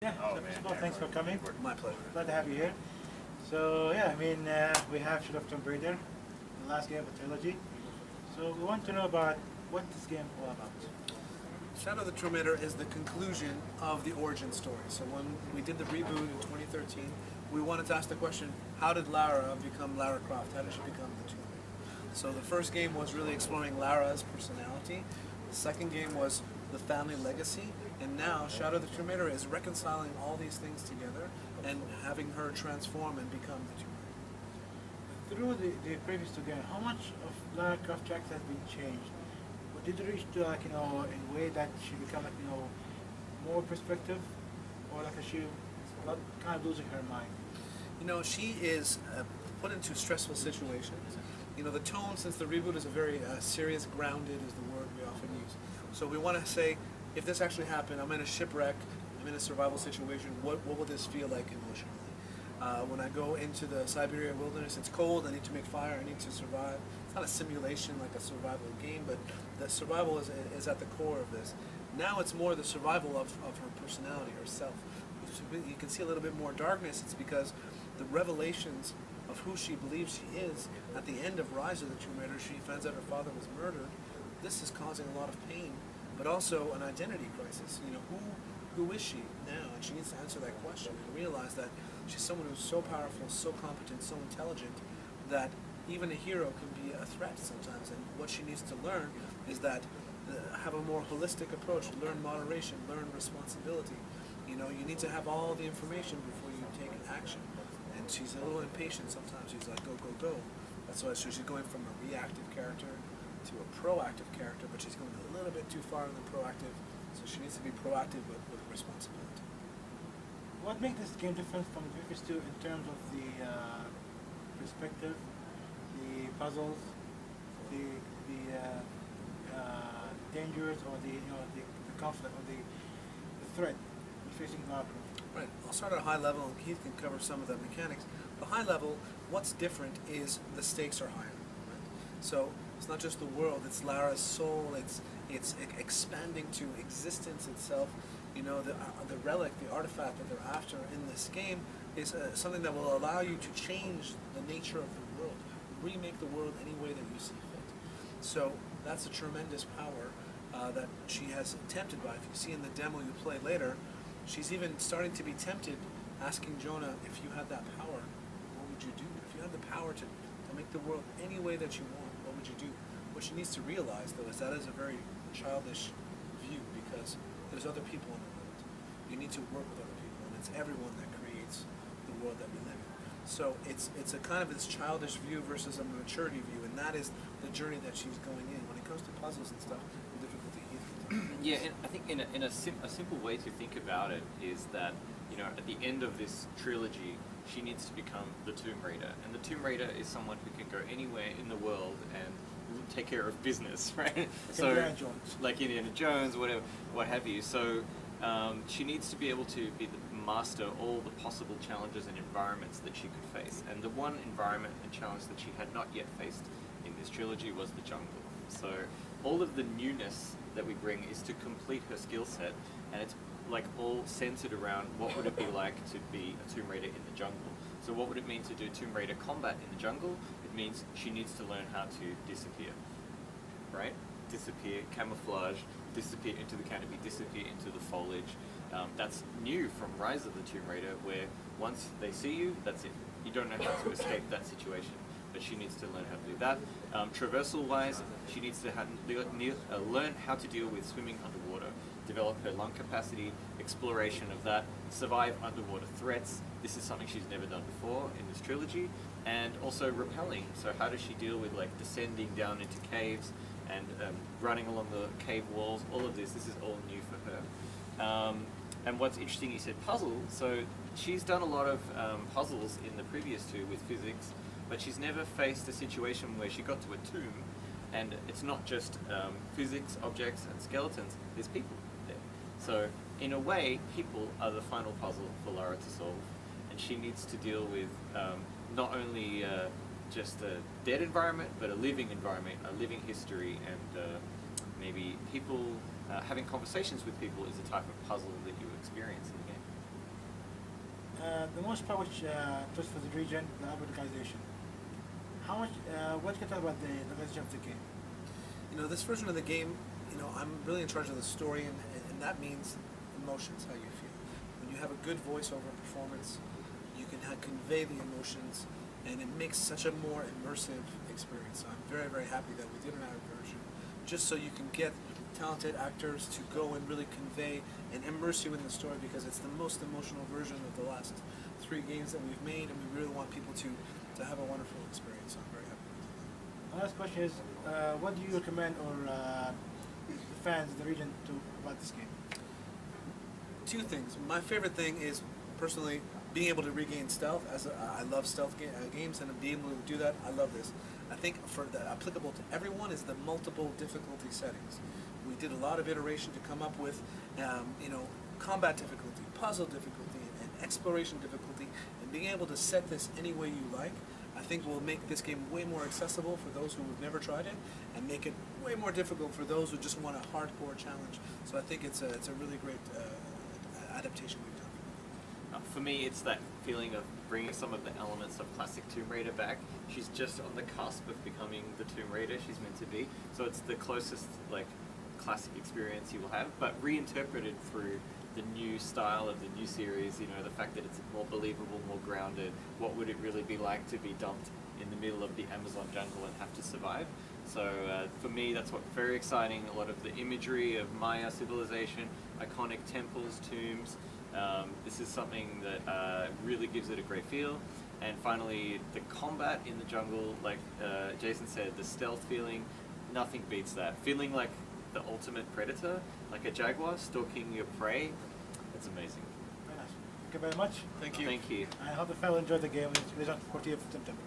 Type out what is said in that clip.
Yeah, Oh, so man, first of all, yeah, thanks for coming. My pleasure. Glad to have you here. So, yeah, I mean, we have Shadow of Tomb Raider, the last game of the trilogy. So we want to know about what this game is all about. Shadow of the Tomb Raider is the conclusion of the origin story. So when we did the reboot in 2013, we wanted to ask the question, how did Lara become Lara Croft? How did she become the Tomb Raider? So the first game was really exploring Lara's personality. The second game was the family legacy. And now Shadow of the Tomb Raider is reconciling all these things together and having her transform and become the Tomb Raider. Through the previous two games, how much of Lara Croft tracks has been changed? Or did it reach to, like, in a way that she become, like, more perspective? Or like she not kind of losing her mind? She is put into stressful situations. The tone since the reboot is a very serious, grounded is the word we often use. So we want to say, if this actually happened, I'm in a shipwreck, I'm in a survival situation, what will this feel like emotionally? When I go into the Siberia wilderness, it's cold, I need to make fire, I need to survive. It's not a simulation like a survival game, but the survival is at the core of this. Now it's more the survival of her personality, herself. You can see a little bit more darkness. It's because the revelations of who she believes she is, at the end of Rise of the Tomb Raider, she finds out her father was murdered. This is causing a lot of pain, but also an identity crisis. Who is she now? And she needs to answer that question and realize that she's someone who's so powerful, so competent, so intelligent, that even a hero can be a threat sometimes. And what she needs to learn is that have a more holistic approach, learn moderation, learn responsibility. You need to have all the information before you take an action. And she's a little impatient sometimes. She's like, go, go, go. That's why she's going from a reactive character to a proactive character, but she's going a little bit too far in the proactive. So she needs to be proactive with responsibility. What makes this game different from the previous two in terms of the perspective, the puzzles, the dangers, or the conflict, or the threat facing Lara Croft? Right. I'll start at a high level, and Keith can cover some of the mechanics. The high level, what's different is the stakes are higher. Right? So it's not just the world; it's Lara's soul. It's expanding to existence itself. The relic, the artifact that they're after in this game is something that will allow you to change the nature of the world, remake the world any way that you see fit. So that's a tremendous power that she has tempted by. If you see in the demo you play later, she's even starting to be tempted, asking Jonah, if you had that power, what would you do? If you had the power to make the world any way that you want, what would you do? What she needs to realize, though, is that is a very childish view, because there's other people in the world. You need to work with other people, and it's everyone that creates the world that we live in. So it's a kind of this childish view versus a maturity view, and that is the journey that she's going in. When it comes to puzzles and stuff, the difficulty Yeah, and I think a simple way to think about it is that, at the end of this trilogy, she needs to become the Tomb Raider. And the Tomb Raider is someone who can go anywhere in the world and take care of business, right? So, Indiana Jones. like Indiana Jones, whatever, what have you. So she needs to be able to be the master all the possible challenges and environments that she could face. And the one environment and challenge that she had not yet faced in this trilogy was the jungle. So all of the newness that we bring is to complete her skill set, and it's like all centered around what would it be like to be a Tomb Raider in the jungle. So what would it mean to do Tomb Raider combat in the jungle? It means she needs to learn how to disappear, right? Disappear, camouflage, disappear into the canopy, disappear into the foliage. That's new from Rise of the Tomb Raider, where once they see you, that's it. You don't know how to escape that situation. But she needs to learn how to do that. Traversal-wise, she needs to learn how to deal with swimming underwater, develop her lung capacity, exploration of that, survive underwater threats. This is something she's never done before in this trilogy. And also rappelling. So how does she deal with descending down into caves and running along the cave walls? All of this is all new for her. And what's interesting, you said puzzle. So she's done a lot of puzzles in the previous two with physics, but she's never faced a situation where she got to a tomb and it's not just physics, objects and skeletons, there's people there. So in a way, people are the final puzzle for Lara to solve, and she needs to deal with not only just a dead environment, but a living environment, a living history, and maybe people having conversations with people is a type of puzzle that you experience in the game. The most part which just for the region, the organization. How much? What can you tell about the organization of the game? You know, this version of the game, you know, I'm really in charge of the story, and that means emotions, how you feel. When you have a good voiceover performance, you can convey the emotions, and it makes such a more immersive experience. So I'm very, very happy that we did an Arab version, just so you can get talented actors to go and really convey and immerse you in the story, because it's the most emotional version of the last 3 games that we've made, and we really want people to have a wonderful experience. So I'm very happy with that. My last question is, what do you recommend or the fans in the region to about this game? 2 things. My favorite thing is personally being able to regain stealth. I love stealth games, and being able to do that, I love this. I think for the applicable to everyone is the multiple difficulty settings. We did a lot of iteration to come up with, you know, combat difficulty, puzzle difficulty, and exploration difficulty, and being able to set this any way you like, I think will make this game way more accessible for those who have never tried it, and make it way more difficult for those who just want a hardcore challenge. So I think it's a really great adaptation we've done. For me, it's that feeling of bringing some of the elements of classic Tomb Raider back. She's just on the cusp of becoming the Tomb Raider she's meant to be, so it's the closest like classic experience you will have, but reinterpreted through the new style of the new series. You know, the fact that it's more believable, more grounded. What would it really be like to be dumped in the middle of the Amazon jungle and have to survive? So for me, that's what's very exciting. A lot of the imagery of Maya civilization, iconic temples, tombs. This is something that really gives it a great feel. And finally, the combat in the jungle, like Jason said, the stealth feeling, nothing beats that. Feeling like the ultimate predator, like a jaguar stalking your prey, it's amazing. Very nice. Thank you very much. Thank you. Thank you. I hope the fan will enjoy the game. It's on 40th of September.